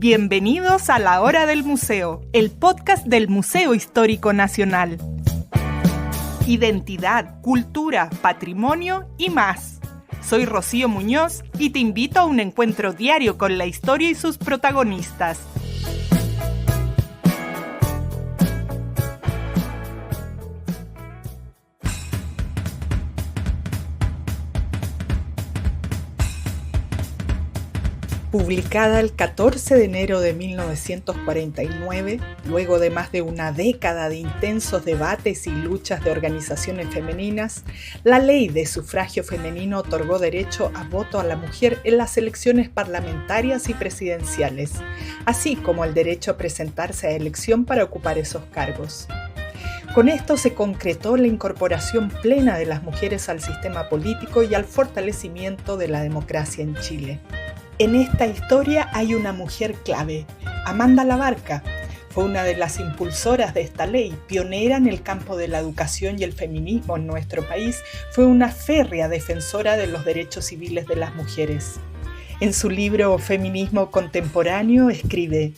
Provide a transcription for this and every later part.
Bienvenidos a La Hora del Museo, el podcast del Museo Histórico Nacional. Identidad, cultura, patrimonio y más. Soy Rocío Muñoz y te invito a un encuentro diario con la historia y sus protagonistas. Publicada el 14 de enero de 1949, luego de más de una década de intensos debates y luchas de organizaciones femeninas, la Ley de Sufragio Femenino otorgó derecho a voto a la mujer en las elecciones parlamentarias y presidenciales, así como el derecho a presentarse a elección para ocupar esos cargos. Con esto se concretó la incorporación plena de las mujeres al sistema político y al fortalecimiento de la democracia en Chile. En esta historia hay una mujer clave, Amanda Labarca. Fue una de las impulsoras de esta ley, pionera en el campo de la educación y el feminismo en nuestro país. Fue una férrea defensora de los derechos civiles de las mujeres. En su libro Feminismo Contemporáneo escribe: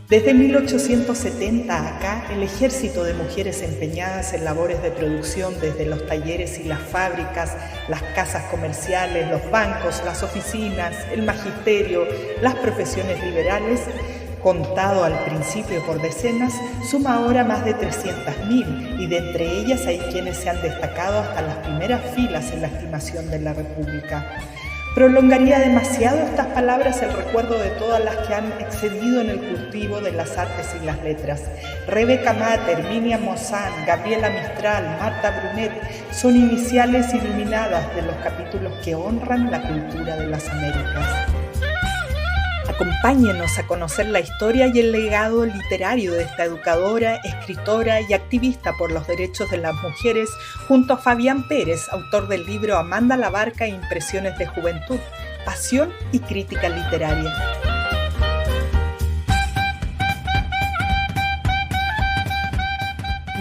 desde 1870 acá, el ejército de mujeres empeñadas en labores de producción desde los talleres y las fábricas, las casas comerciales, los bancos, las oficinas, el magisterio, las profesiones liberales, contado al principio por decenas, suma ahora más de 300.000 y de entre ellas hay quienes se han destacado hasta las primeras filas en la estimación de la República. Prolongaría demasiado estas palabras el recuerdo de todas las que han excedido en el cultivo de las artes y las letras. Rebeca Mater, Miriam Mozán, Gabriela Mistral, Marta Brunet son iniciales iluminadas de los capítulos que honran la cultura de las Américas. Acompáñenos a conocer la historia y el legado literario de esta educadora, escritora y activista por los derechos de las mujeres, junto a Fabián Pérez, autor del libro Amanda Labarca e Impresiones de Juventud, Pasión y Crítica Literaria.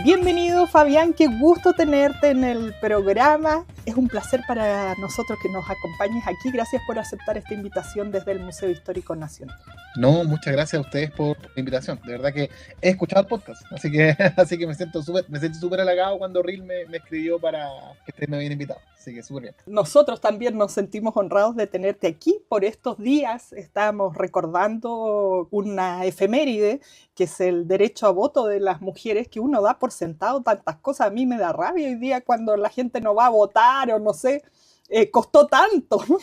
Bienvenido, Fabián, qué gusto tenerte en el programa. Es un placer para nosotros que nos acompañes aquí. Gracias por aceptar esta invitación desde el Museo Histórico Nacional. No, muchas gracias a ustedes por la invitación. De verdad que he escuchado el podcast, así que me siento súper halagado cuando Ril me escribió para que ustedes me habían invitado. Así que súper bien. Nosotros también nos sentimos honrados de tenerte aquí. Por estos días estamos recordando una efeméride, que es el derecho a voto de las mujeres, que uno da por sentado tantas cosas. A mí me da rabia hoy día cuando la gente no va a votar o no sé. Costó tanto, ¿no?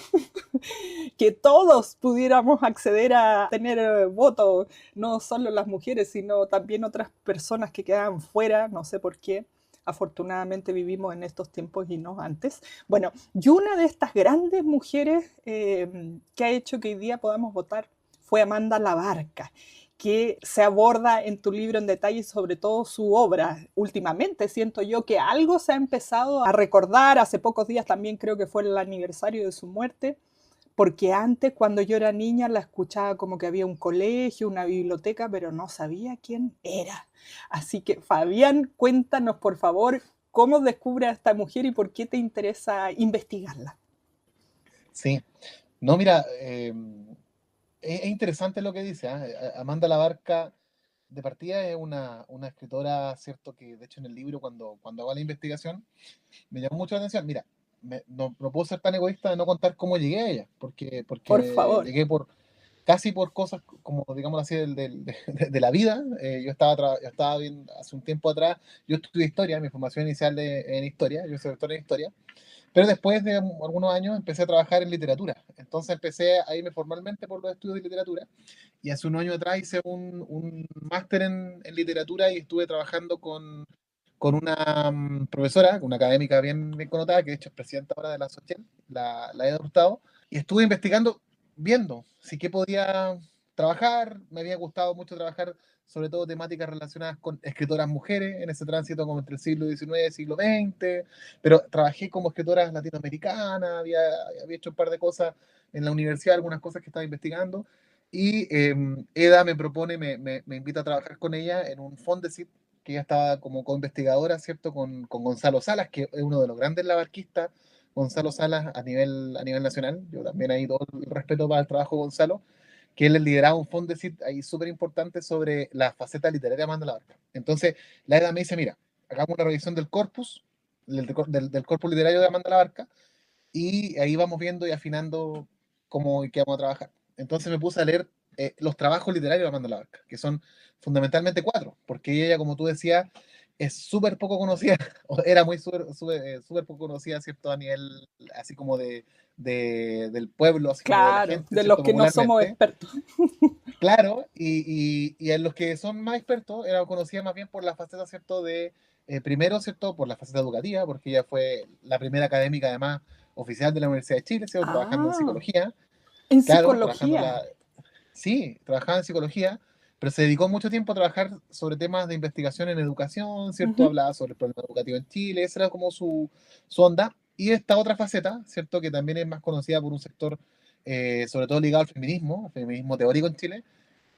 Que todos pudiéramos acceder a tener voto, no solo las mujeres, sino también otras personas que quedaban fuera, no sé por qué. Afortunadamente vivimos en estos tiempos y no antes. Bueno, y una de estas grandes mujeres que ha hecho que hoy día podamos votar fue Amanda Labarca, que se aborda en tu libro en detalle, sobre todo su obra. Últimamente siento yo que algo se ha empezado a recordar. Hace pocos días también creo que fue el aniversario de su muerte, porque antes, cuando yo era niña, la escuchaba como que había un colegio, una biblioteca, pero no sabía quién era. Así que, Fabián, cuéntanos, por favor, cómo descubres a esta mujer y por qué te interesa investigarla. Sí, no, mira, es interesante lo que dice, ¿eh? Amanda Labarca, de partida, es una escritora, ¿cierto? Que de hecho en el libro, cuando hago la investigación, me llamó mucho la atención. Mira, no puedo ser tan egoísta de no contar cómo llegué a ella, porque Por favor. llegué casi por cosas, como digamos así, de la vida. Yo estaba bien, hace un tiempo atrás, yo estudié historia, mi formación inicial en historia, yo soy doctor en historia. Pero después de algunos años empecé a trabajar en literatura. Entonces empecé a irme formalmente por los estudios de literatura. Y hace un año atrás hice un máster en literatura y estuve trabajando con una profesora, una académica bien connotada, que de hecho es presidenta ahora de la SOCHEL, la Eda Hurtado. Y estuve investigando, viendo si qué podía trabajar. Me había gustado mucho trabajar sobre todo temáticas relacionadas con escritoras mujeres en ese tránsito como entre el siglo XIX y siglo XX, pero trabajé como escritoras latinoamericanas, había hecho un par de cosas en la universidad, algunas cosas que estaba investigando, y Eda me propone, me invita a trabajar con ella en un Fondesit, que ella estaba como co-investigadora, ¿cierto? Con Gonzalo Salas, que es uno de los grandes labarquistas, Gonzalo Salas a nivel nacional. Yo también ahí todo el respeto para el trabajo de Gonzalo, que él lideraba un fondo ahí súper importante sobre la faceta literaria de Amanda Labarca. Entonces, la EDA me dice, mira, hagamos una revisión del corpus, del corpus literario de Amanda Labarca, y ahí vamos viendo y afinando cómo y qué vamos a trabajar. Entonces me puse a leer los trabajos literarios de Amanda Labarca, que son fundamentalmente 4, porque ella, como tú decías, es súper poco conocida, o era muy súper poco conocida, ¿cierto? A nivel así como del pueblo, así como de la Claro, gente, de los ¿cierto? que no somos Popularmente. expertos. Claro, y en los que son más expertos, era conocida más bien por la faceta, ¿cierto? Primero, ¿cierto? Por la faceta educativa, porque ella fue la primera académica, además, oficial de la Universidad de Chile, ¿cierto? Trabajando en Ah, psicología, en claro, trabajando psicología. sí, trabajaba en psicología, pero se dedicó mucho tiempo a trabajar sobre temas de investigación en educación, ¿cierto? Ujú. Hablaba sobre el problema educativo en Chile, esa era como su onda. Y esta otra faceta, ¿cierto? Que también es más conocida por un sector, sobre todo ligado al feminismo teórico en Chile,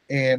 eh,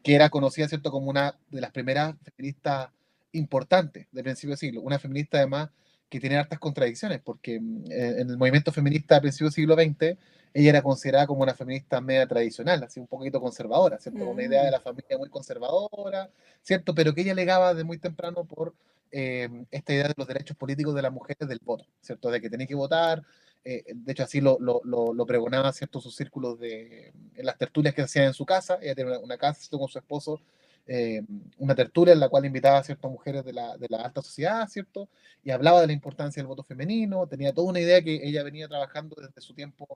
que era conocida, ¿cierto?, como una de las primeras feministas importantes del principio de siglo. Una feminista, además, que tiene hartas contradicciones, porque en el movimiento feminista del principio del siglo XX, ella era considerada como una feminista media tradicional, así un poquito conservadora, ¿cierto? Con una idea de Mm. la familia muy conservadora, ¿cierto? Pero que ella alegaba de muy temprano por esta idea de los derechos políticos de las mujeres del voto, ¿cierto? De que tenía que votar, de hecho, así lo pregonaba, ¿cierto? Sus círculos en las tertulias que se hacían en su casa. Ella tenía una casa, ¿cierto? Con su esposo, eh, una tertulia en la cual invitaba a ciertas mujeres de la alta sociedad, ¿cierto? Y hablaba de la importancia del voto femenino. Tenía toda una idea que ella venía trabajando desde su tiempo.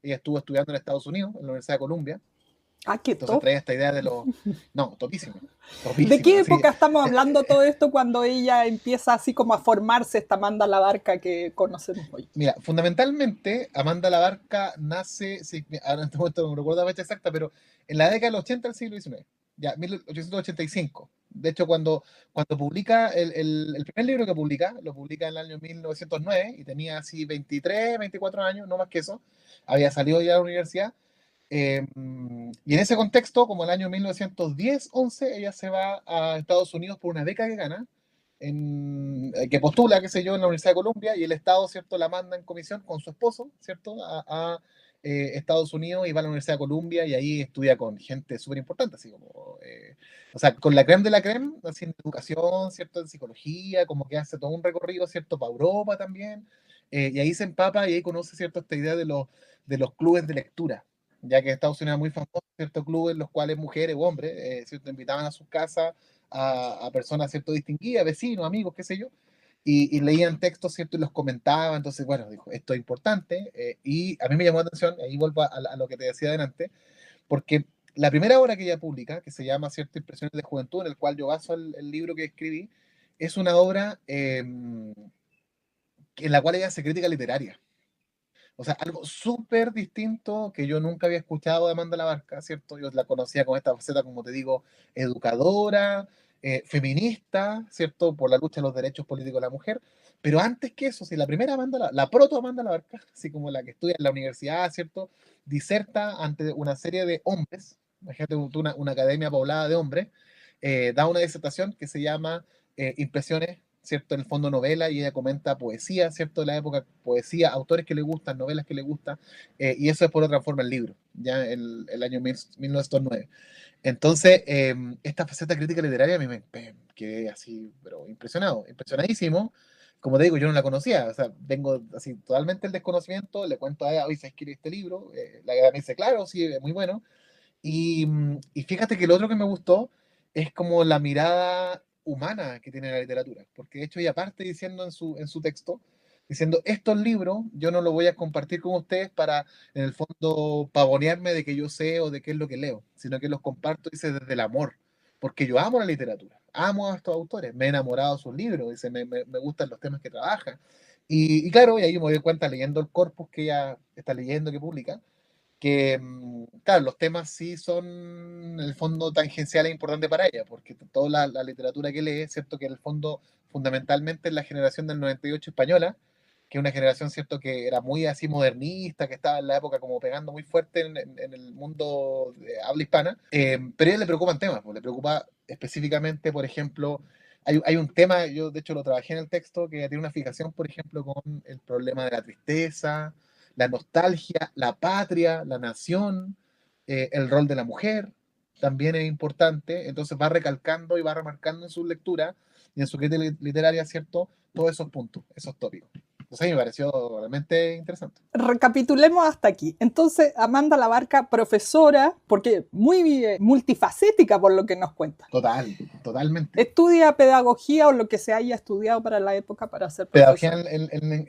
Ella estuvo estudiando en Estados Unidos, en la Universidad de Columbia. Ah, qué Entonces top. traía esta idea de los... No, topísima, ¿De topísima. qué Así, época estamos hablando todo esto cuando ella empieza así como a formarse esta Amanda la Barca que conocemos hoy? mira, fundamentalmente, Amanda Labarca nace, sí, ahora en este momento no recuerdo la fecha exacta, pero en la década del 80 del siglo XIX, ya, 1885. De hecho, cuando publica el primer libro que publica, lo publica en el año 1909 y tenía así 23, 24 años, no más que eso, había salido ya de la universidad. Y en ese contexto, como el año 1910-11, ella se va a Estados Unidos por una beca que gana, que postula, qué sé yo, en la Universidad de Columbia, y el Estado, ¿cierto?, la manda en comisión con su esposo, ¿cierto?, a Estados Unidos, y va a la Universidad de Columbia y ahí estudia con gente súper importante, así como, o sea, con la creme de la creme, así en educación, ¿cierto?, en psicología, como que hace todo un recorrido, ¿cierto?, para Europa también, y ahí se empapa y ahí conoce, ¿cierto?, esta idea de los clubes de lectura, ya que en Estados Unidos es muy famoso ciertos clubes en los cuales mujeres o hombres, ¿cierto?, invitaban a sus casas a personas, ¿cierto?, distinguidas, vecinos, amigos, qué sé yo, y leían textos, ¿cierto?, y los comentaban. Entonces, bueno, dijo, esto es importante, y a mí me llamó la atención, ahí vuelvo a lo que te decía adelante, porque la primera obra que ella publica, que se llama, ¿cierto?, Impresiones de Juventud, en el cual yo baso el libro que escribí, es una obra en la cual ella hace crítica literaria. O sea, algo súper distinto que yo nunca había escuchado de Amanda Labarca, ¿cierto? Yo la conocía con esta faceta, como te digo, educadora, feminista, ¿cierto? Por la lucha de los derechos políticos de la mujer. Pero antes que eso, si la primera Amanda, la proto Amanda Labarca, así como la que estudia en la universidad, ¿cierto? Diserta ante una serie de hombres, imagínate una academia poblada de hombres, da una disertación que se llama Impresiones, ¿cierto? En el fondo novela, y ella comenta poesía, ¿cierto? De la época, poesía, autores que le gustan, novelas que le gustan, y eso después lo transforma en libro, ya el año 1909. Entonces, esta faceta crítica literaria a mí me quedé así, pero impresionado, impresionadísimo. Como te digo, yo no la conocía, o sea, tengo así totalmente el desconocimiento, le cuento a ella, hoy se escribe este libro, la guía me dice, claro, sí, es muy bueno, y fíjate que lo otro que me gustó es como la mirada humana que tiene la literatura, porque de hecho ella parte diciendo en su texto, diciendo, estos libros yo no los voy a compartir con ustedes para, en el fondo, pavonearme de que yo sé o de qué es lo que leo, sino que los comparto, dice, desde el amor, porque yo amo la literatura, amo a estos autores, me he enamorado de sus libros, dice, me gustan los temas que trabajan. Y claro, y ahí me doy cuenta leyendo el corpus que ella está leyendo, que publica, que, claro, los temas sí son, en el fondo, tangenciales e importantes para ella, porque toda la literatura que lee, ¿cierto? Que en el fondo, fundamentalmente, es la generación del 98 española, que es una generación, ¿cierto?, que era muy así modernista, que estaba en la época como pegando muy fuerte en el mundo de habla hispana, pero a ella le preocupan temas, pues, le preocupa específicamente, por ejemplo, hay un tema, yo de hecho lo trabajé en el texto, que tiene una fijación, por ejemplo, con el problema de la tristeza, la nostalgia, la patria, la nación, el rol de la mujer también es importante, entonces va recalcando y va remarcando en su lectura y en su crítica literaria, ¿cierto? Todos esos puntos, esos tópicos. Entonces a mí me pareció realmente interesante. Recapitulemos hasta aquí. Entonces, Amanda Labarca, profesora, porque muy multifacética por lo que nos cuenta. Totalmente. Estudia pedagogía o lo que se haya estudiado para la época para ser profesora. Pedagogía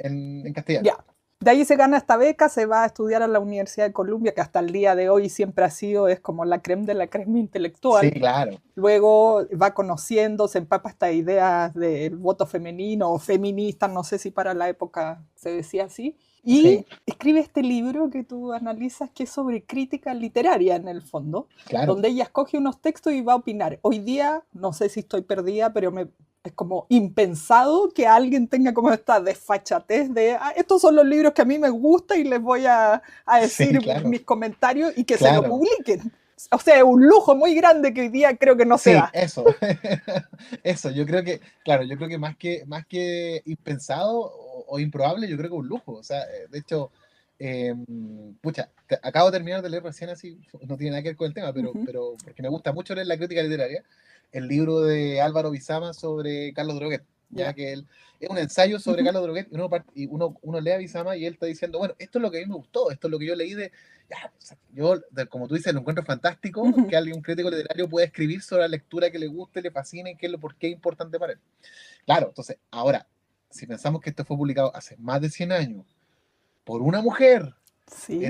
en castellano. Ya. De ahí se gana esta beca, se va a estudiar a la Universidad de Columbia, que hasta el día de hoy siempre ha sido, es como la creme de la creme intelectual. Sí, claro. Luego va conociendo, se empapa estas ideas del voto femenino o feminista, no sé si para la época se decía así. Y escribe este libro que tú analizas, que es sobre crítica literaria en el fondo, donde ella escoge unos textos y va a opinar. Hoy día, no sé si estoy perdida, pero es como impensado que alguien tenga como esta desfachatez de estos son los libros que a mí me gustan y les voy a decir mis comentarios y que se lo publiquen. O sea, es un lujo muy grande que hoy día creo que no se da. Eso. Eso, yo creo que, más que impensado o improbable, yo creo que es un lujo. O sea, de hecho, acabo de terminar de leer recién, así, no tiene nada que ver con el tema, pero porque me gusta mucho leer la crítica literaria, el libro de Álvaro Bizama sobre Carlos Droguet, ya que él es un ensayo sobre Carlos Droguet, y uno lee a Bizama y él está diciendo, bueno, esto es lo que a mí me gustó, esto es lo que yo leí yo, como tú dices, lo encuentro fantástico que un crítico literario pueda escribir sobre la lectura que le guste, le fascine, por qué es importante para él. Claro, entonces, ahora, si pensamos que esto fue publicado hace más de 100 años por una mujer, sí.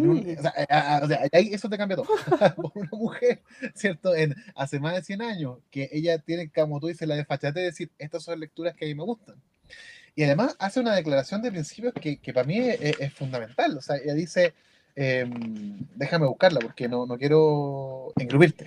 Ahí eso te cambia todo. Por una mujer, ¿cierto? Hace más de 100 años, que ella tiene, como tú dices, la desfachatez de decir, estas son lecturas que a mí me gustan. Y además hace una declaración de principios que para mí es fundamental. O sea, ella dice, déjame buscarla porque no quiero engrupirte.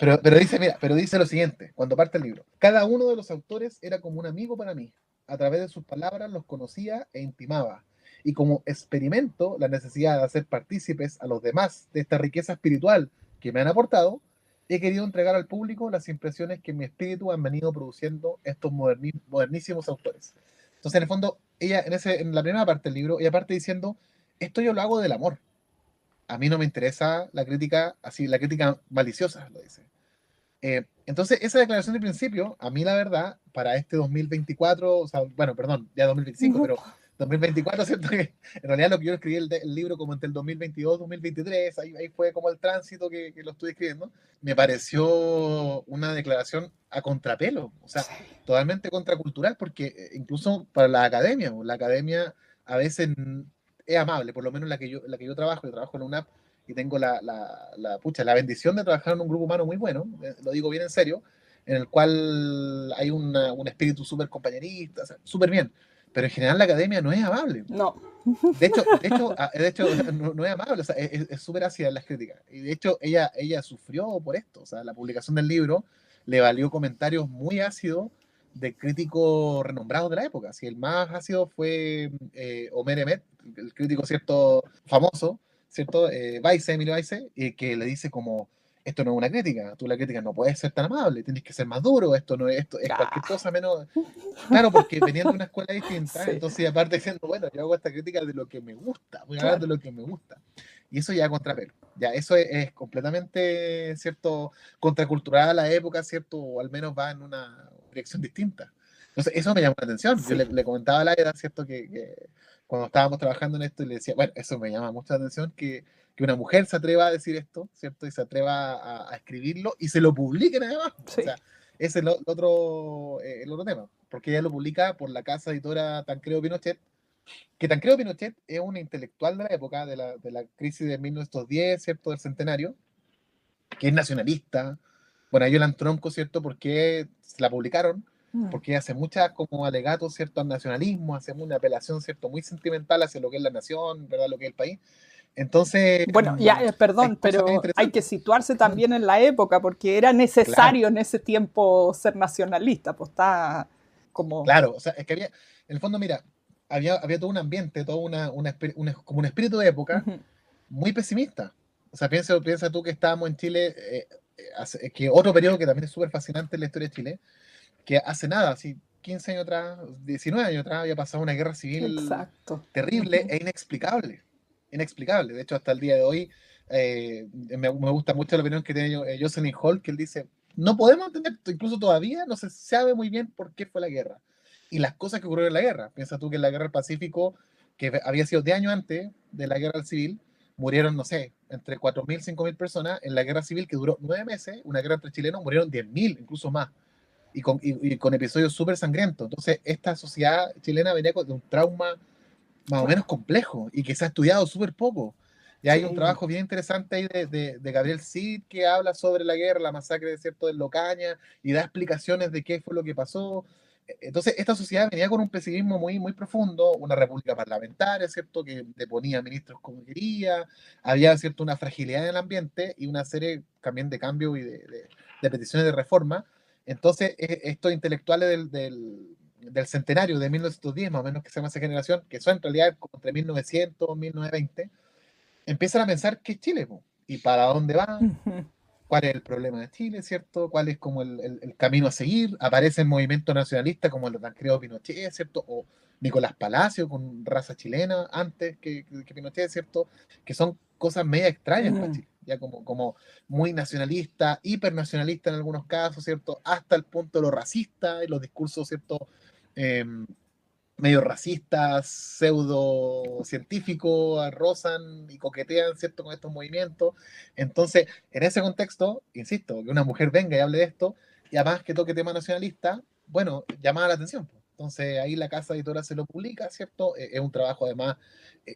pero dice lo siguiente, cuando parte el libro. Cada uno de los autores era como un amigo para mí. A través de sus palabras los conocía e intimaba. Y como experimento la necesidad de hacer partícipes a los demás de esta riqueza espiritual que me han aportado, he querido entregar al público las impresiones que en mi espíritu han venido produciendo estos modernísimos autores. Entonces, en el fondo, ella, en la primera parte del libro, ella parte diciendo, esto yo lo hago del amor. A mí no me interesa la crítica, así, la crítica maliciosa, lo dice. Entonces, esa declaración de principio, a mí la verdad, para este 2024, o sea, bueno, perdón, ya 2025, pero 2024, ¿cierto? Que en realidad lo que yo escribí el libro como entre el 2022 2023, ahí fue como el tránsito que lo estuve escribiendo, me pareció una declaración a contrapelo, o sea, totalmente contracultural, porque incluso para la academia a veces es amable, por lo menos la que yo trabajo en la UNAP, y tengo la bendición de trabajar en un grupo humano muy bueno, lo digo bien en serio, en el cual hay un espíritu súper compañerista, o sea, súper bien. Pero en general la academia no es amable. No. De hecho no es amable, o sea, es súper ácida en las críticas. Y de hecho ella sufrió por esto, o sea, la publicación del libro le valió comentarios muy ácidos de críticos renombrados de la época. Si el más ácido fue Omer Emet, el crítico cierto famoso, ¿cierto? Emilio Weize, que le dice como, esto no es una crítica, tú la crítica no puedes ser tan amable, tienes que ser más duro, esto es cualquier cosa menos... Claro, porque venían de una escuela distinta, entonces aparte diciendo, bueno, yo hago esta crítica de lo que me gusta, voy a hablar de lo que me gusta. Y eso ya contrapelo, ya eso es completamente, ¿cierto? Contracultural a la época, ¿cierto? O al menos va en una dirección distinta. Entonces eso me llamó la atención. Yo le comentaba a Laida, ¿cierto? Que cuando estábamos trabajando en esto, y le decía, bueno, eso me llama mucha atención, que una mujer se atreva a decir esto, ¿cierto? Y se atreva a escribirlo y se lo publiquen además. Sí. O sea, ese es el otro tema, porque ella lo publica por la casa editora Tancredo Pinochet, que Tancredo Pinochet es un intelectual de la época, de la crisis de 1910, ¿cierto? Del centenario, que es nacionalista. Bueno, ellos la entronco, ¿cierto? Porque la publicaron, porque hace muchas como alegatos, ¿cierto? Al nacionalismo, hace una apelación, ¿cierto? Muy sentimental hacia lo que es la nación, ¿verdad? Lo que es el país. Entonces, bueno, ya, perdón, pero hay que situarse también en la época, porque era necesario en ese tiempo ser nacionalista, pues está como... Claro, o sea, es que había, en el fondo, mira, había todo un ambiente, todo como un espíritu de época muy pesimista. O sea, piensa tú que estábamos en Chile, que otro periodo que también es súper fascinante en la historia de Chile, que hace nada, así 15 años atrás, 19 años atrás, había pasado una guerra civil terrible e inexplicable. De hecho, hasta el día de hoy Me gusta mucho la opinión que tiene Jocelyn Hall, que él dice, no podemos entender, incluso todavía no se sabe muy bien por qué fue la guerra y las cosas que ocurrieron en la guerra. Piensa tú que en la guerra del Pacífico, que había sido 10 años antes de la guerra civil, murieron, no sé, entre 4.000 y 5.000 personas. En la guerra civil, que duró 9 meses, una guerra entre chilenos, murieron 10.000, incluso más, y con episodios súper sangrientos. Entonces, esta sociedad chilena venía de un trauma más o menos Claro, complejo y que se ha estudiado súper poco. Y hay un sí. trabajo bien interesante ahí de Gabriel Cid, que habla sobre la guerra, la masacre de cierto de Locaña, y da explicaciones de qué fue lo que pasó. Entonces, esta sociedad venía con un pesimismo muy, muy profundo, una república parlamentaria, ¿cierto?, que deponía ministros como quería, había, ¿cierto?, una fragilidad en el ambiente y una serie también de cambios y de peticiones de reforma. Entonces, estos intelectuales del centenario de 1910, más o menos, que se llama esa generación, que son en realidad como entre 1900 y 1920, empiezan a pensar qué es Chile, po, y para dónde va, Ujú. cuál es el problema de Chile, ¿cierto? ¿Cuál es como el camino a seguir? Aparecen movimientos nacionalistas como el de Tancredo Pinochet, ¿cierto? O Nicolás Palacio con raza chilena antes que Pinochet, ¿cierto? Que son cosas media extrañas para Mm. Chile, ya como muy nacionalista, hipernacionalista en algunos casos, ¿cierto? Hasta el punto de lo racista y los discursos, ¿cierto? Eh, medio racistas, pseudocientíficos, rozan y coquetean, ¿cierto?, con estos movimientos. Entonces, en ese contexto, insisto, que una mujer venga y hable de esto, y además que toque tema nacionalista, bueno, llama la atención. Entonces, ahí la casa editora se lo publica, ¿cierto? Es un trabajo además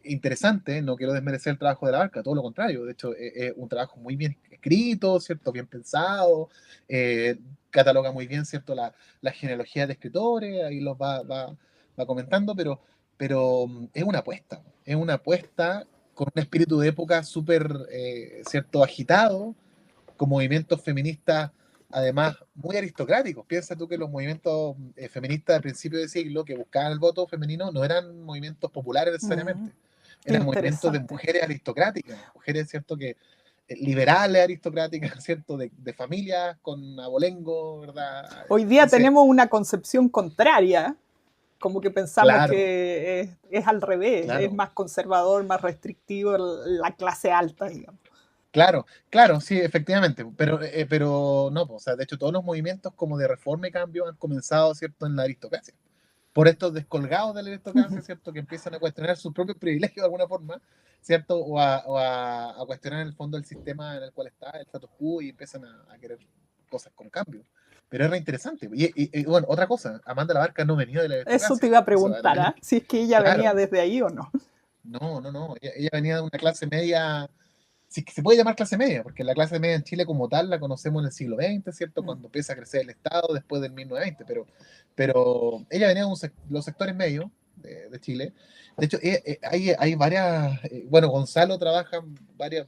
interesante, no quiero desmerecer el trabajo de la Barca, todo lo contrario, de hecho, es un trabajo muy bien escrito, ¿cierto? Bien pensado, eh, cataloga muy bien, ¿cierto?, la genealogía de escritores, ahí los va comentando, pero es una apuesta con un espíritu de época súper, cierto, agitado, con movimientos feministas, además, muy aristocráticos. Piensa tú que los movimientos feministas de principio de siglo que buscaban el voto femenino no eran movimientos populares Mm. necesariamente, Qué eran movimientos de interesante. mujeres aristocráticas, mujeres, ¿cierto?, que liberales aristocráticas, ¿cierto?, de familias con abolengo, ¿verdad? Hoy día Entonces, tenemos una concepción contraria, como que pensamos claro, que es al revés, es claro. más conservador, más restrictivo la clase alta, digamos. Claro, claro, sí, efectivamente, pero no, o sea, de hecho todos los movimientos como de reforma y cambio han comenzado, ¿cierto?, en la aristocracia. Por estos descolgados de la aristocracia, ¿cierto?, que empiezan a cuestionar sus propios privilegios de alguna forma, ¿cierto?, o a cuestionar en el fondo el sistema en el cual está, el status quo, y empiezan a querer cosas con cambio. Pero era interesante. Y, bueno, otra cosa, Amanda la Barca no venía de la Eso te aristocracia. iba a Eso preguntar, ¿ah? Si es que ella venía claro, desde ahí o no. no, no, no. Ella venía de una clase media, si es que se puede llamar clase media, porque la clase media en Chile como tal la conocemos en el siglo XX, ¿cierto? Mm. Cuando empieza a crecer el Estado después del 1920, pero ella venía de los sectores medios de Chile. De hecho, hay varias, bueno, Gonzalo trabaja, varios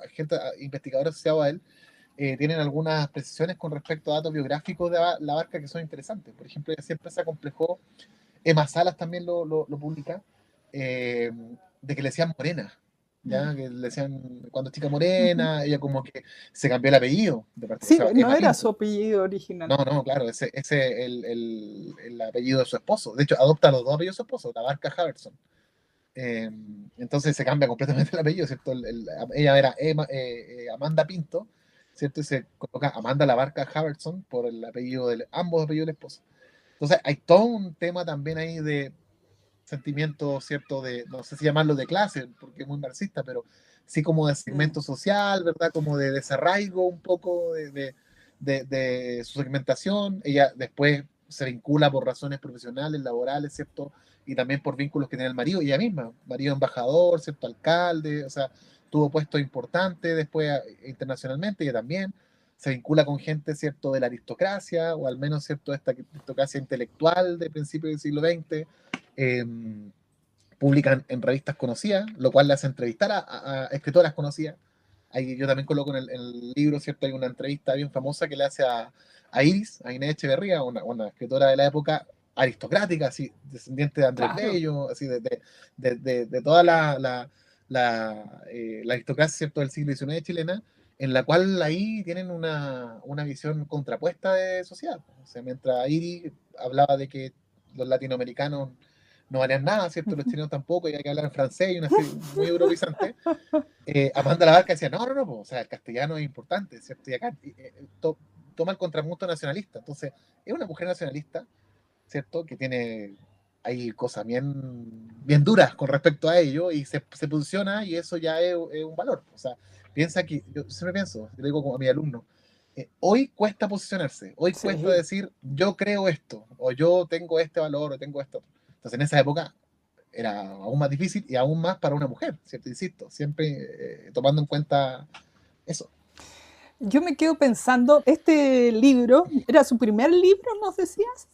agentes investigadores asociados a él, tienen algunas precisiones con respecto a datos biográficos de la Barca que son interesantes. Por ejemplo, ella siempre se acomplejó, Emma Salas también lo publica, eh, de que le decían morena, Mm. ya que le decían cuando chica morena, ella como que se cambió el apellido de parte, o Sí, sea, no Emma era su Pinto. apellido original. No, no, claro, ese es el apellido de su esposo. De hecho, adopta los dos apellidos de su esposo, la Barca Haverson. Eh, entonces se cambia completamente el apellido, ¿cierto? Ella era Amanda Pinto, ¿cierto? Y se coloca Amanda la Barca Haverson por el apellido ambos apellidos del esposo. Entonces hay todo un tema también ahí de sentimiento, ¿cierto? De, no sé si llamarlo de clase, porque es muy marxista, pero sí como de Mm. segmento social, ¿verdad? Como de desarraigo un poco de su segmentación. Ella después se vincula por razones profesionales, laborales, ¿cierto? Y también por vínculos que tiene el marido, ella misma, marido embajador, ¿cierto? Alcalde, o sea, tuvo puestos importantes después internacionalmente, ella también se vincula con gente, ¿cierto?, de la aristocracia, o al menos, ¿cierto?, de esta aristocracia intelectual de principios del siglo XX, eh, publican en revistas conocidas, lo cual le hace entrevistar a escritoras conocidas. Ahí yo también coloco en el libro, ¿cierto? Hay una entrevista bien famosa que le hace a Iris, a Inés Echeverría, una escritora de la época aristocrática, así, descendiente de Andrés Claro. Bello, así, de toda la aristocracia, ¿cierto?, del siglo XIX chilena, en la cual ahí tienen una visión contrapuesta de sociedad. O sea, mientras Iris hablaba de que los latinoamericanos no valían nada, ¿cierto? Los chilenos tampoco, y hay que hablar en francés y una serie muy europeizante. Amanda Labarca decía, no, no, no, o sea, el castellano es importante, ¿cierto? Y acá toma el contrapunto nacionalista. Entonces, es una mujer nacionalista, ¿cierto? Que tiene hay cosas bien duras con respecto a ello y se posiciona y eso ya es un valor. O sea, piensa que, yo siempre pienso, le digo como a mi alumno, hoy cuesta posicionarse, hoy cuesta Sí. decir yo creo esto, o yo tengo este valor, o tengo esto. Entonces en esa época era aún más difícil y aún más para una mujer, ¿cierto? Insisto, siempre tomando en cuenta eso. Yo me quedo pensando, este libro, ¿era su primer libro, nos decías?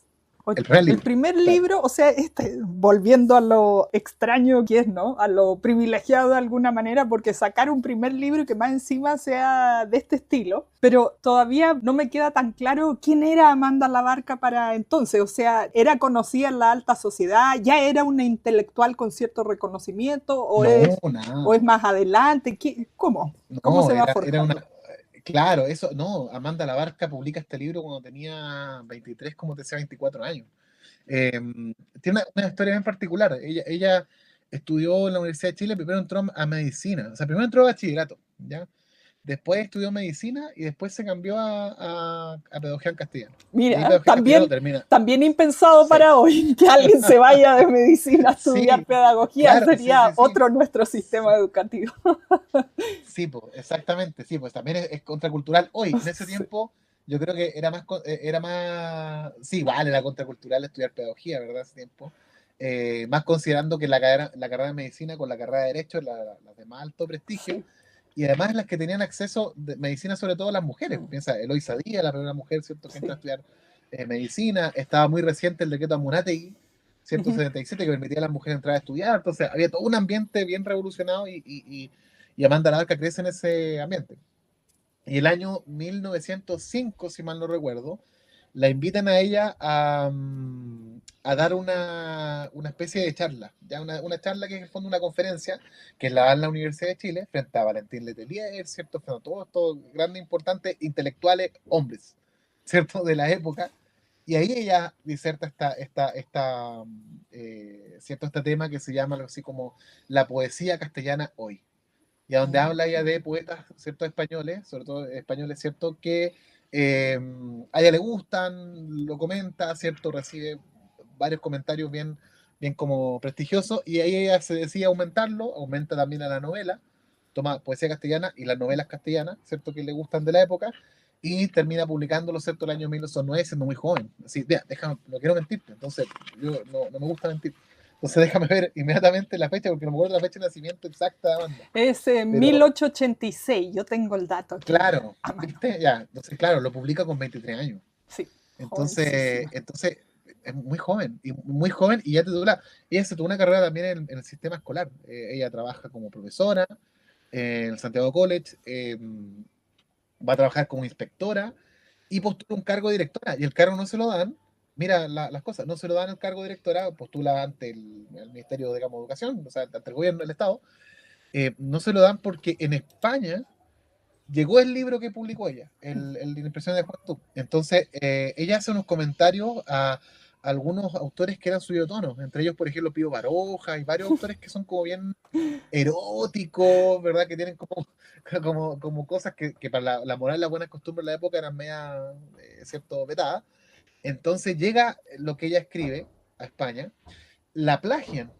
El primer El libro, primer claro. libro, o sea, volviendo a lo extraño que es, ¿no? A lo privilegiado de alguna manera, porque sacar un primer libro que más encima sea de este estilo, pero todavía no me queda tan claro quién era Amanda Labarca para entonces, o sea, ¿era conocida en la alta sociedad? ¿Ya era una intelectual con cierto reconocimiento? No, O es nada. más adelante? ¿Cómo? ¿Cómo No, se va era una. forjando? Claro, eso, no, Amanda Labarca publica este libro cuando tenía 23, como te decía, 24 años. Eh, Tiene una historia bien particular. Ella estudió en la Universidad de Chile, primero entró a medicina, o sea, primero entró a bachillerato, ¿ya? Después estudió medicina y después se cambió a pedagogía en castellano. Y ahí Mira, pedagogía en castellano termina. también impensado Sí, para hoy que alguien se vaya de medicina a estudiar sí, pedagogía, claro, sí, sería sí, sí. otro nuestro sistema educativo. Sí, pues, exactamente, sí, pues también es contracultural hoy. En ese Sí. tiempo yo creo que sí, igual era contracultural estudiar pedagogía, ¿verdad? Ese tiempo. Más considerando que la carrera de medicina con la carrera de derecho, las de más alto prestigio, Sí. y además las que tenían acceso de medicina, sobre todo las mujeres. Mm. Piensa, Eloísa Díaz, la primera mujer, ¿cierto?, que entra a Sí. estudiar medicina. Estaba muy reciente el decreto Amunátegui, Ujú. 177, que permitía a las mujeres entrar a estudiar. Entonces había todo un ambiente bien revolucionado y Amanda Labarca crece en ese ambiente. Y el año 1905, si mal no recuerdo, la invitan a ella a dar una especie de charla, ya una charla que es en el fondo una conferencia, que la da en la Universidad de Chile, frente a Valentín Letelier, ¿cierto? Frente a todos estos grandes, importantes intelectuales, hombres, ¿cierto? De la época. Y ahí ella diserta ¿cierto? Este tema que se llama algo así como la poesía castellana hoy, y a donde habla ella de poetas, ¿cierto? Españoles, sobre todo españoles, ¿cierto? Que a ella le gustan, lo comenta, ¿cierto? Recibe varios comentarios bien como prestigiosos, y ahí ella se decide aumentarlo, aumenta también a la novela, toma poesía castellana y las novelas castellanas, ¿cierto? Que le gustan de la época, y termina publicándolo, ¿cierto? El año 1909, siendo muy joven. Así, vea, déjame, no quiero mentirte, entonces yo no me gusta mentir. Entonces déjame ver inmediatamente la fecha, porque no me acuerdo la fecha de nacimiento exacta de la banda. Es Pero 1886, yo tengo el dato aquí claro, a mano. ¿viste? Ya, entonces claro, lo publica con 23 años. Sí, Entonces, jovencísima. entonces es muy joven y ya titula. Ella se tuvo una carrera también en el sistema escolar. Ella trabaja como profesora en el Santiago College, va a trabajar como inspectora y postula un cargo de directora. Y el cargo no se lo dan, mira las cosas, no se lo dan el cargo de directora, postula ante el Ministerio, digamos, de Educación, o sea, ante el gobierno del Estado. No se lo dan porque en España llegó el libro que publicó ella, el de Impresiones de Juventud. Entonces, ella hace unos comentarios a algunos autores que eran subtonos, entre ellos, por ejemplo, Pío Baroja y varios autores que son como bien eróticos, ¿verdad? Que tienen como cosas que para la moral y las buenas costumbres de la época eran media, cierto, vetadas. Entonces llega lo que ella escribe a España, la plagian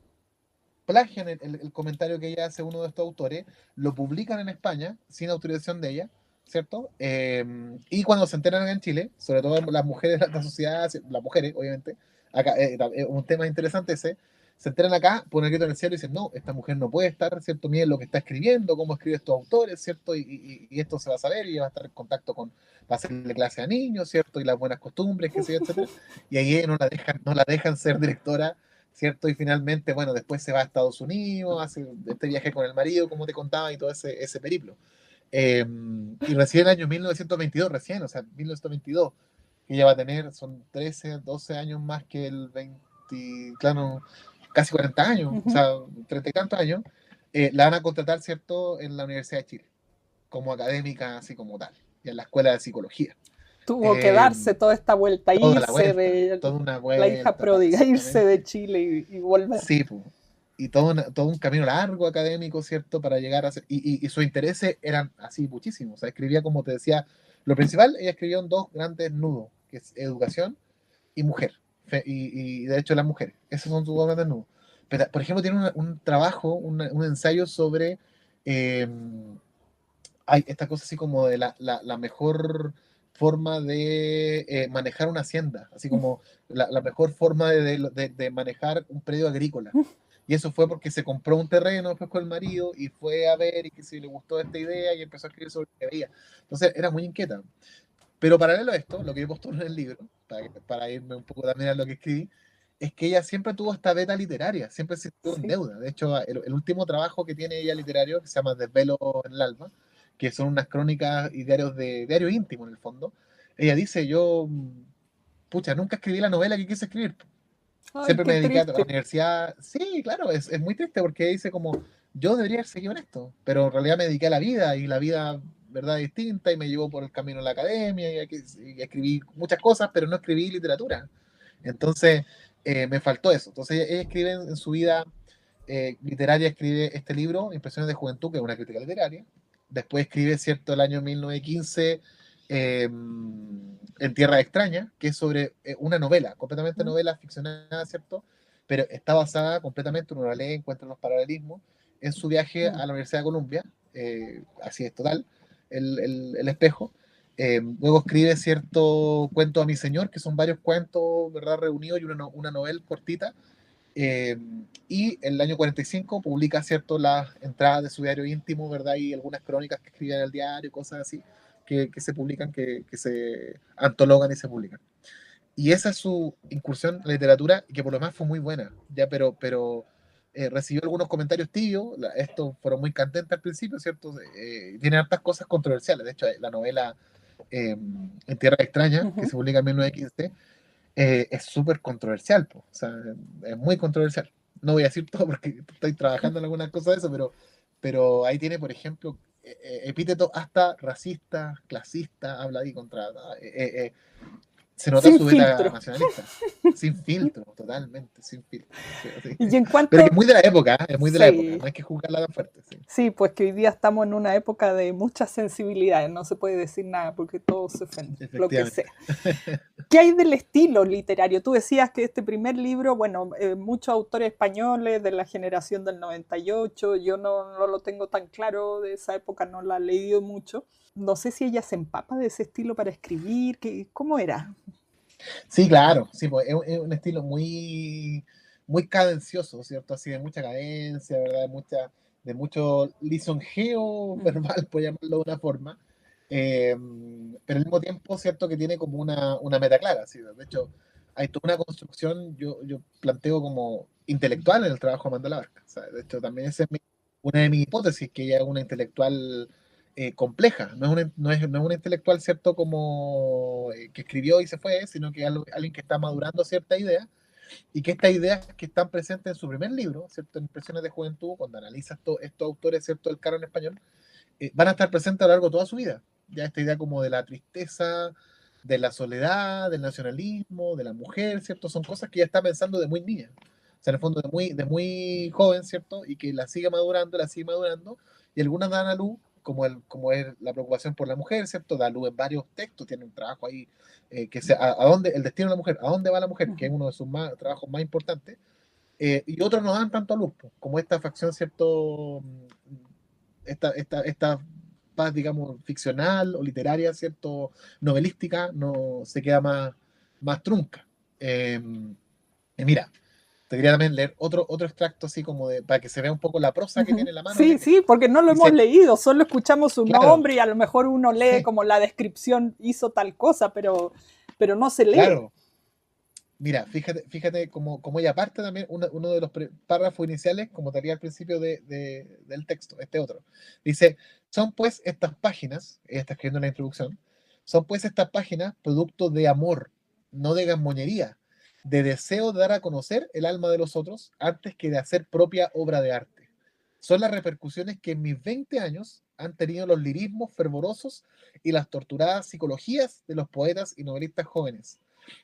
el comentario que ella hace uno de estos autores, lo publican en España sin autorización de ella, ¿cierto? Y cuando se enteran en Chile, sobre todo las mujeres de la sociedad, las mujeres, obviamente, acá un tema interesante ese, se enteran acá, ponen el grito en el cielo y dicen, no, esta mujer no puede estar, ¿cierto? Miren lo que está escribiendo, cómo escribe estos autores, ¿cierto? Y esto se va a saber y ella va a estar en contacto con, va a hacerle clase a niños, ¿cierto? Y las buenas costumbres, qué sé yo, etcétera. Y ahí no la dejan ser directora, ¿cierto? Y finalmente, bueno, después se va a Estados Unidos, hace este viaje con el marido, como te contaba, y todo ese periplo. Y recién el año 1922, recién, o sea, 1922, que ella va a tener, son 13, 12 años más que el 20, claro, casi 40 años, o Ujú. sea, 30 y tantos años, la van a contratar, ¿cierto?, en la Universidad de Chile, como académica, así como tal, y en la Escuela de Psicología. Tuvo que darse toda esta vuelta, toda la irse vuelta, de toda una la hija vuelta, pródiga, irse exactamente. de Chile y volver. Sí, po. Y todo un camino largo académico, ¿cierto? Para llegar a ser, y sus intereses eran así muchísimos. O sea, escribía, como te decía, lo principal, ella escribió en dos grandes nudos, que es educación y mujer. Y de hecho las mujeres. Esos son sus dos grandes nudos. Pero, por ejemplo, tiene un trabajo, un ensayo sobre eh, hay esta cosa así como de la mejor forma de manejar una hacienda, así como la mejor forma de manejar un predio agrícola. Y eso fue porque se compró un terreno después con el marido y fue a ver y que si le gustó esta idea y empezó a escribir sobre lo que veía. Entonces era muy inquieta. Pero paralelo a esto, lo que yo postulo en el libro, para irme un poco también a lo que escribí, es que ella siempre tuvo esta beta literaria, siempre se estuvo en Sí. deuda. De hecho, el último trabajo que tiene ella literario, que se llama Desvelo en el alma, que son unas crónicas y diarios de diario íntimo en el fondo, ella dice, yo, pucha, nunca escribí la novela que quise escribir. Ay, Siempre me qué dediqué a la triste. universidad. Sí, claro, es muy triste porque dice como, yo debería haber seguido en esto, pero en realidad me dediqué a la vida y la vida, verdad, distinta y me llevó por el camino de la academia y escribí muchas cosas, pero no escribí literatura. Entonces, me faltó eso. Entonces, ella escribe en su vida literaria, escribe este libro, Impresiones de Juventud, que es una crítica literaria. Después escribe, ¿cierto?, el año 1915, En Tierra Extraña, que es sobre una novela, completamente ¿Mm? novela ficcionada, ¿cierto? Pero está basada completamente, uno la lee, encuentra los paralelismos, en su viaje Mm. a la Universidad de Columbia, así es total, el espejo. Luego escribe cierto cuento a mi señor, que son varios cuentos, ¿verdad?, reunidos y una novela cortita. Eh, y en el año 45 publica, ¿cierto?, las entradas de su diario íntimo, ¿verdad? Y algunas crónicas que escribe en el diario, cosas así, que se publican, que se antologan y se publican. Y esa es su incursión en la literatura, que por lo demás fue muy buena, ya, pero recibió algunos comentarios tibios, estos fueron muy candentes al principio, ¿cierto? Tiene hartas cosas controversiales, de hecho, la novela En Tierra Extraña, que Ujú. se publica en 1915, es súper controversial, po. O sea, es muy controversial. No voy a decir todo porque estoy trabajando en algunas cosas de eso, pero ahí tiene, por ejemplo, epítetos hasta racistas, clasistas, habla ahí contra... se nota Sin su beta filtro. nacionalista, sin filtro, totalmente, sin filtro. Sí, sí. Y en Pero que cuanto, es muy de la época, es muy de la época, sí, no hay que juzgarla tan fuerte. Sí. sí, pues que hoy día estamos en una época de muchas sensibilidades, no se puede decir nada porque todos se ofenden, lo que Efectivamente. sea. ¿Qué hay del estilo literario? Tú decías que este primer libro, bueno, muchos autores españoles de la generación del 98, yo no lo tengo tan claro, de esa época no la he leído mucho. No sé si ella se empapa de ese estilo para escribir, ¿cómo era? Sí, claro, sí, pues es un estilo muy, muy cadencioso, ¿cierto? Así de mucha cadencia, ¿verdad? De mucho lisonjeo Mm. verbal, por llamarlo de una forma. Eh, pero al mismo tiempo, ¿cierto? Que tiene como una meta clara, ¿sí? De hecho, hay toda una construcción, yo planteo como intelectual en el trabajo de Amanda Labarca. O sea, de hecho, también esa es una de mis hipótesis, que ella es una intelectual compleja, no es una intelectual, ¿cierto?, como que escribió y se fue, sino que alguien que está madurando cierta idea y que estas ideas que están presentes en su primer libro, ¿cierto?, en Impresiones de Juventud, cuando analiza estos autores, ¿cierto?, del canon español, van a estar presentes a lo largo de toda su vida. Ya esta idea como de la tristeza, de la soledad, del nacionalismo, de la mujer, ¿cierto? Son cosas que ya está pensando de muy niña. O sea, en el fondo de muy joven, ¿cierto? Y que la sigue madurando, y algunas dan a luz, como es la preocupación por la mujer, ¿cierto? Da luz en varios textos, tiene un trabajo ahí, que sea, a dónde, el destino de la mujer, a dónde va la mujer, que es uno de sus trabajos más importantes, y otros no dan tanto a luz, pues, como esta facción, ¿cierto? Esta paz, digamos, ficcional o literaria, ¿cierto? Novelística, no se queda más trunca. Y mira, te quería también leer otro extracto así como para que se vea un poco la prosa que Ujú. tiene en la mano Sí, del sí, texto. porque no lo hemos Dice, leído, solo escuchamos su claro, nombre y a lo mejor uno lee sí, como la descripción hizo tal cosa, pero no se lee. claro. Mira, fíjate cómo ella parte también, uno de los párrafos iniciales, como te haría al principio del texto, este otro. Dice, son pues estas páginas, ella está escribiendo la introducción, son pues estas páginas producto de amor, no de gamboñería, de deseo de dar a conocer el alma de los otros antes que de hacer propia obra de arte. Son las repercusiones que en mis 20 años han tenido los lirismos fervorosos y las torturadas psicologías de los poetas y novelistas jóvenes.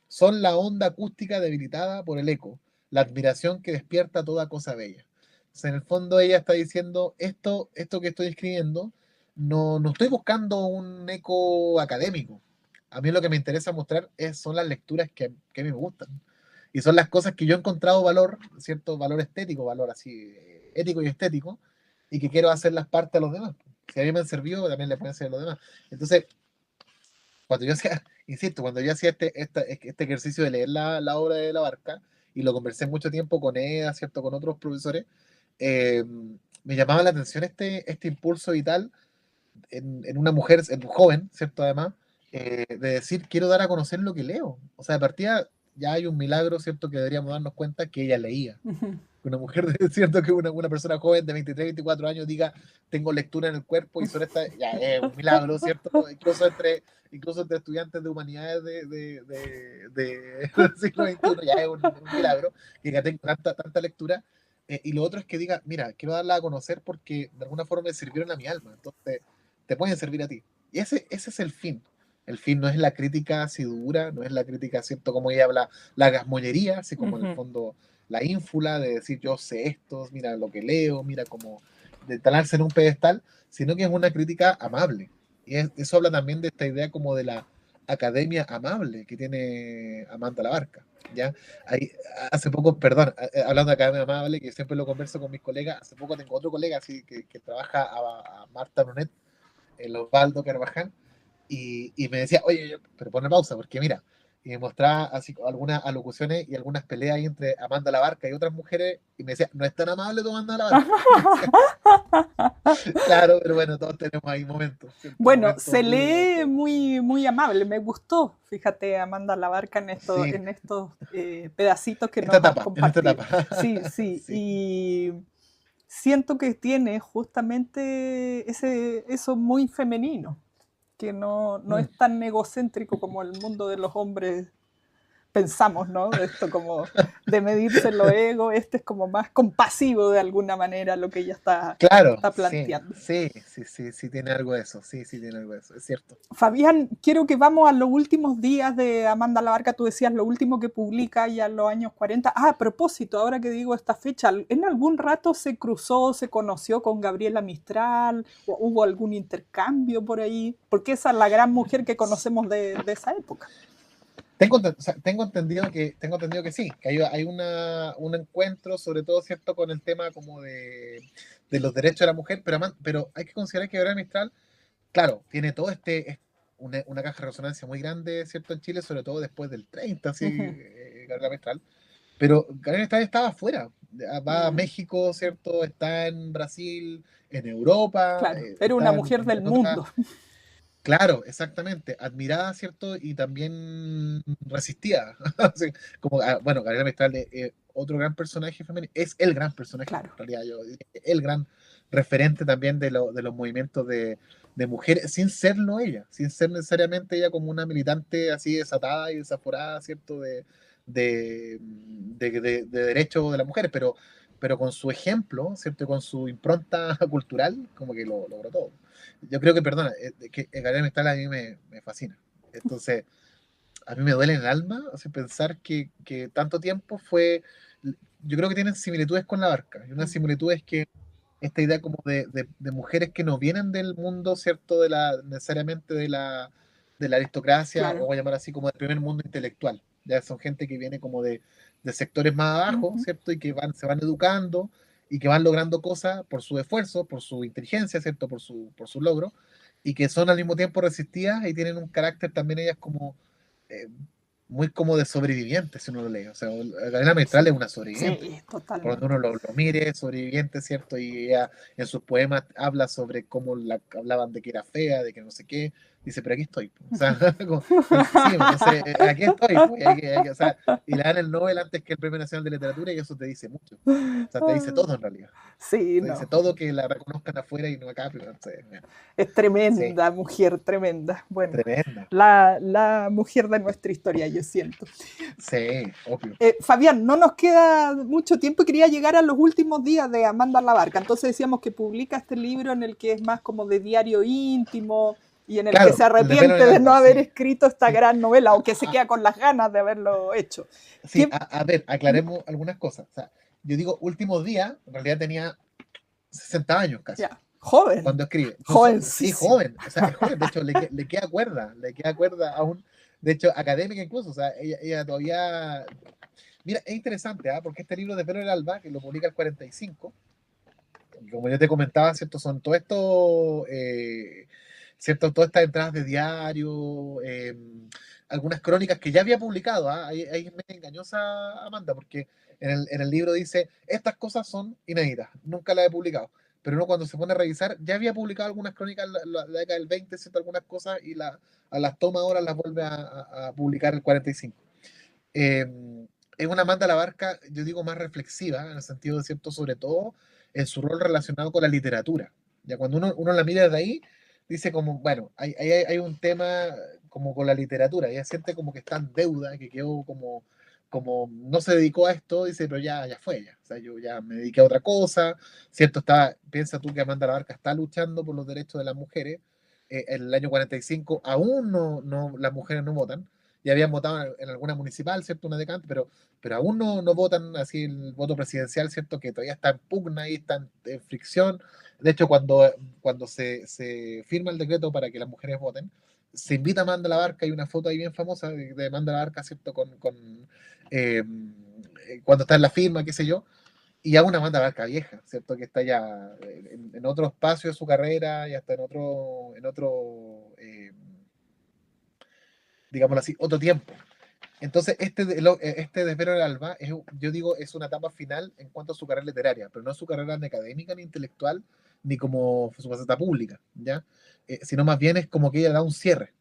Son la onda acústica debilitada por el eco, la admiración que despierta toda cosa bella. Entonces, en el fondo ella está diciendo, esto que estoy escribiendo, no estoy buscando un eco académico. A mí lo que me interesa mostrar son las lecturas que a mí me gustan. Y son las cosas que yo he encontrado valor, cierto valor estético, valor así ético y estético, y que quiero hacerlas parte a los demás. Si a mí me han servido, también le pueden servir a los demás. Entonces, cuando yo hacía, insisto, cuando yo hacía este ejercicio de leer la obra de la Barca, y lo conversé mucho tiempo con Eda, ¿cierto? Con otros profesores, me llamaba la atención este impulso vital en una mujer, en un joven, ¿cierto? Además, de decir, quiero dar a conocer lo que leo. O sea, de partida ya hay un milagro, ¿cierto? Que deberíamos darnos cuenta que ella leía. Una mujer, ¿cierto? Que una persona joven de 23, 24 años diga, tengo lectura en el cuerpo y son estas, ya es un milagro, ¿cierto? Incluso entre estudiantes de humanidades del siglo XXI, ya es un milagro que tenga tanta lectura. Y lo otro es que diga, mira, quiero darla a conocer porque de alguna forma me sirvieron a mi alma, entonces te pueden servir a ti. Y ese es el fin. El fin no es la crítica así dura, no es la crítica, ¿cierto? Como ella habla, la gasmollería, así como en el fondo la ínfula de decir yo sé esto, mira lo que leo, mira como de talarse en un pedestal, sino que es una crítica amable. Y eso habla también de esta idea como de la academia amable que tiene Amanda Labarca. ¿Ya? Hace poco, perdón, hablando de academia amable, que siempre lo converso con mis colegas, hace poco tengo otro colega así, que trabaja a Marta Brunet, el Osvaldo Carvajal, y me decía, oye, pero pone pausa, porque mira, y me mostraba así algunas alocuciones y algunas peleas ahí entre Amanda Labarca y otras mujeres, y me decía, no es tan amable tu Amanda Labarca. Claro, pero bueno, todos tenemos ahí momentos, ¿cierto? Bueno, Momentos se duros. lee muy, muy amable, me gustó, fíjate, Amanda Labarca Sí, en estos pedacitos que esta nos has etapa, en esta compartido. etapa. Sí, sí, Sí. y siento que tiene justamente eso muy femenino, que no Mm. es tan egocéntrico como el mundo de los hombres pensamos, ¿no? De esto como de medirse los egos, este es como más compasivo de alguna manera lo que ella Claro, está sí, planteando. sí, tiene algo de eso, sí, tiene algo de eso, es cierto. Fabián, quiero que vamos a los últimos días de Amanda Labarca. Tú decías lo último que publica ya en los años 40. Ah, a propósito, ahora que digo esta fecha, ¿en algún rato se cruzó, se conoció con Gabriela Mistral? ¿O hubo algún intercambio por ahí? Porque esa es la gran mujer que conocemos de esa época. Tengo entendido que sí, que hay un encuentro, sobre todo, ¿cierto?, con el tema como de los derechos de la mujer, pero hay que considerar que Gabriela Mistral, claro, tiene todo una caja de resonancia muy grande, ¿cierto?, en Chile, sobre todo después del 30, sí, Gabriela Mistral, pero Gabriela Mistral estaba afuera, va a México, ¿cierto?, está en Brasil, en Europa, Claro, era una está mujer del en otra. mundo. Claro, exactamente. Admirada, ¿cierto? Y también resistía. Así, como, bueno, Gabriela Mistral, otro gran personaje femenino, es el gran personaje, Claro. en realidad, yo diría, el gran referente también de los movimientos de mujeres, sin serlo ella, sin ser necesariamente ella como una militante así desatada y desaforada, ¿cierto? De derechos de las mujeres, pero con su ejemplo, ¿cierto? Con su impronta cultural, como que lo logró todo. Yo creo que, perdona, que Gabriela Mistral a mí me fascina. Entonces, a mí me duele en el alma pensar que tanto tiempo fue. Yo creo que tienen similitudes con la Barca. Y una similitud es que esta idea como de mujeres que no vienen del mundo, ¿cierto? Necesariamente de la aristocracia, o Claro. voy a llamar así como del primer mundo intelectual. Ya son gente que viene como de sectores más abajo, ¿cierto? Y que se van educando y que van logrando cosas por su esfuerzo, por su inteligencia, ¿cierto? Por su logro, y que son al mismo tiempo resistidas y tienen un carácter también ellas como eh, muy como de sobrevivientes, si uno lo lee. O sea, Gabriela Mistral es Sí, una sobreviviente. sí, Por donde uno totalmente. lo mire, sobreviviente, ¿cierto? Y ella en sus poemas habla sobre cómo hablaban de que era fea, de que no sé qué, Dice, pero aquí estoy. O sea, sí, entonces, aquí estoy. Pues, o sea, y le dan el Nobel antes que el Premio Nacional de Literatura y eso te dice mucho. O sea, te dice todo en realidad. Sí, Te dice no. todo que la reconozcan afuera y no acá. Pero, entonces, Es sí, tremenda mujer, tremenda. Bueno, tremenda. la mujer de nuestra historia, yo siento. Sí, obvio. Fabián, no nos queda mucho tiempo y quería llegar a los últimos días de Amanda Labarca. Entonces decíamos que publica este libro en el que es más como de diario íntimo y en el que se Claro, el de Pelo en arrepiente el de no alba, haber sí. escrito esta Sí, gran novela o que se queda con las ganas de haberlo hecho. sí, ¿Qué? a ver, aclaremos algunas cosas. O sea, yo digo últimos días, en realidad tenía 60 años casi, Ya, joven, cuando escribe. Incluso, sí, jovencísimo. joven, o sea, es joven, de hecho, le queda cuerda aún, de hecho, académica incluso, o sea, ella todavía... Mira, es interesante, ¿ah? Porque este libro de Pedro del Alba, que lo publica el 45, como yo te comentaba, ¿cierto? Son todo esto, ¿cierto? Todas estas entradas de diario, algunas crónicas que ya había publicado, ¿ah? Ahí es medio engañosa Amanda, porque en el libro dice, estas cosas son inéditas, nunca las he publicado. Pero uno cuando se pone a revisar, ya había publicado algunas crónicas en la década del 20, ¿cierto? Algunas cosas, y a las toma ahora las vuelve a publicar el 45. Eh, es una Amanda Labarca, yo digo, más reflexiva, en el sentido de cierto, sobre todo en su rol relacionado con la literatura. Ya cuando uno la mira desde ahí, dice como, bueno, hay un tema como con la literatura, ella siente como que está en deuda, que quedó como no se dedicó a esto, dice, pero ya fue, ya. O sea, yo ya me dediqué a otra cosa, ¿cierto? Piensa tú que Amanda Labarca está luchando por los derechos de las mujeres, en el año 45 aún las mujeres no votan, ya habían votado en alguna municipal, ¿cierto? Una decante, pero aún no votan así el voto presidencial, ¿cierto? Que todavía está en pugna y está en fricción. De hecho, cuando se firma el decreto para que las mujeres voten, se invita a Amanda Labarca, hay una foto ahí bien famosa de Amanda Labarca, ¿cierto? Eh, cuando está en la firma, qué sé yo, y a una Amanda Labarca vieja, ¿cierto? Que está ya en otro espacio de su carrera, ya está en otro digámoslo así, otro tiempo. Entonces, este de Pedro del Alba, yo digo, es una etapa final en cuanto a su carrera literaria, pero no es su carrera ni académica, ni intelectual, ni como su faceta pública, ¿ya? Sino más bien es como que ella da un cierre.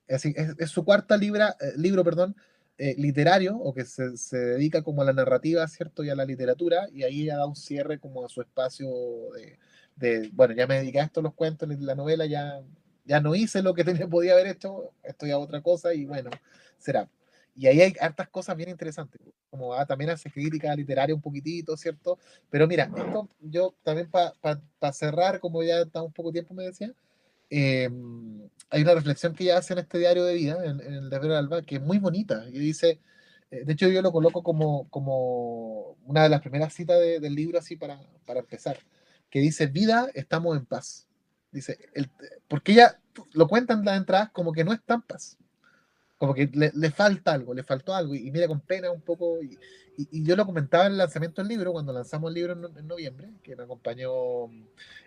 Es decir, es su cuarta libro, perdón, literario, o que se dedica como a la narrativa, ¿cierto? Y a la literatura, y ahí ella da un cierre como a su espacio bueno, ya me dediqué a esto, los cuentos, la novela, ya no hice lo que podía haber hecho, estoy a otra cosa, y bueno, será. Y ahí hay hartas cosas bien interesantes, como también hace crítica literaria un poquitito, ¿cierto? Pero mira, esto yo también para cerrar, como ya está un poco tiempo, me decía, eh, hay una reflexión que ella hace en este diario de vida, en el de Pedro Alba, que es muy bonita, y dice, de hecho yo lo coloco como una de las primeras citas del libro, así para empezar, que dice, vida, estamos en paz. Dice, porque ella lo cuenta en las entradas como que no está en paz, como que le falta algo, le faltó algo, y mira con pena un poco, y yo lo comentaba en el lanzamiento del libro, cuando lanzamos el libro en noviembre, que me acompañó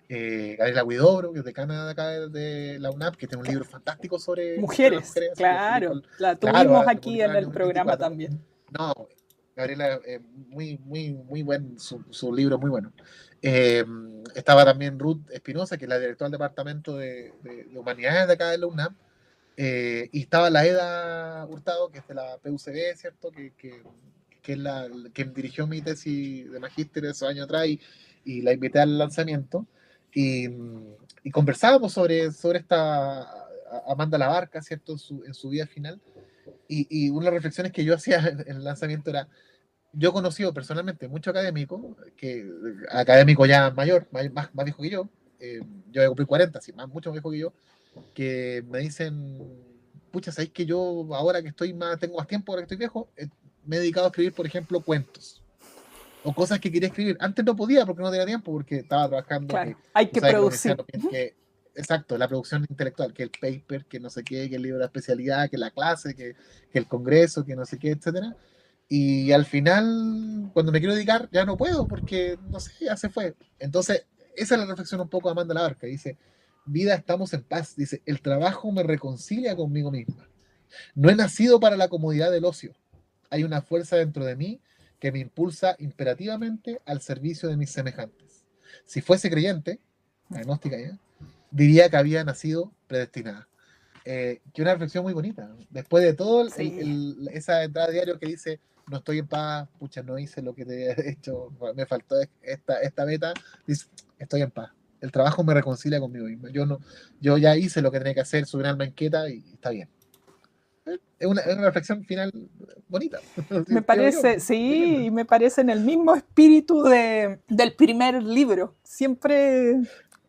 Gabriela Huidobro, que es decana de acá de la UNAP, que tiene un libro fantástico sobre las Mujeres, mujeres, así que claro, la claro, tuvimos lo aquí publicaron en en el el programa 2024. también. No, Gabriela, muy, muy, muy buen, su libro muy bueno. Eh, Estaba también Ruth Espinosa, que es la directora del departamento de Humanidades de acá de la UNAP, y estaba la Eda Hurtado, que es de la PUCB, ¿cierto? Que es quien dirigió mi tesis de magíster esos años atrás, y la invité al lanzamiento. Y, y conversábamos sobre esta Amanda Labarca, ¿cierto? En su vida final. Y una de las reflexiones que yo hacía en el lanzamiento era, yo he conocido personalmente muchos académicos, académico ya mayor, más viejo que yo voy a cumplir 40, sí, mucho más viejo que yo, que me dicen, pucha, ¿sabéis que yo ahora que tengo más tiempo, ahora que estoy viejo, me he dedicado a escribir, por ejemplo, cuentos? O cosas que quería escribir. Antes no podía porque no tenía tiempo, porque estaba trabajando, Claro, que hay tú que sabes que la universidad producir. no tiene que... Exacto, la producción intelectual, que el paper, que no sé qué, que el libro de especialidad, que la clase, que el congreso, que no sé qué, etcétera. Y al final, cuando me quiero dedicar, ya no puedo porque, no sé, ya se fue. Entonces, esa es la reflexión un poco de Amanda Labarca. Dice, vida, estamos en paz. Dice, el trabajo me reconcilia conmigo misma. No he nacido para la comodidad del ocio. Hay una fuerza dentro de mí que me impulsa imperativamente al servicio de mis semejantes. Si fuese creyente, agnóstica ya, diría que había nacido predestinada. que una reflexión muy bonita. Después de todo, Sí. esa entrada de diario que dice, no estoy en paz, pucha, no hice lo que te he hecho, me faltó esta meta, dice, estoy en paz. El trabajo me reconcilia conmigo mismo. Yo ya hice lo que tenía que hacer, subí una alma inquieta y está bien. Es una reflexión final bonita, Me creo yo, parece, muy linda. sí, me parece en el mismo espíritu del primer libro, siempre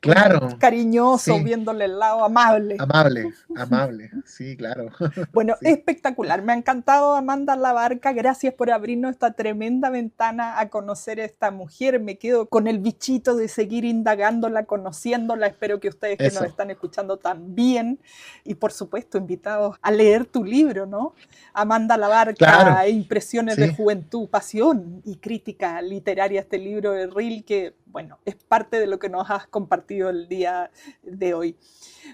como Claro, cariñoso, sí, viéndole el lado amable. amable, sí, claro. Bueno, Sí. espectacular. Me ha encantado, Amanda Labarca. Gracias por abrirnos esta tremenda ventana a conocer a esta mujer. Me quedo con el bichito de seguir indagándola, conociéndola. Espero que ustedes que nos Eso, están escuchando también. Y por supuesto, invitados a leer tu libro, ¿no? Amanda claro, Labarca, Impresiones de sí. Juventud, Pasión y Crítica Literaria. Este libro de Ril que, bueno, es parte de lo que nos has compartido el día de hoy.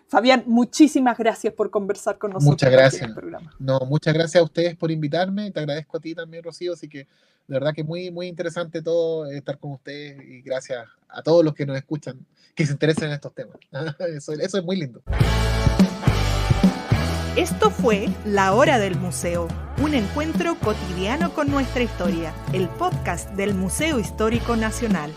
Fabián, muchísimas gracias por conversar con Muchas nosotros aquí en el gracias. programa. No, muchas gracias a ustedes por invitarme. Te agradezco a ti también, Rocío. Así que de verdad que muy, muy interesante todo estar con ustedes y gracias a todos los que nos escuchan, que se interesen en estos temas. Eso es muy lindo. Esto fue La Hora del Museo, un encuentro cotidiano con nuestra historia, el podcast del Museo Histórico Nacional.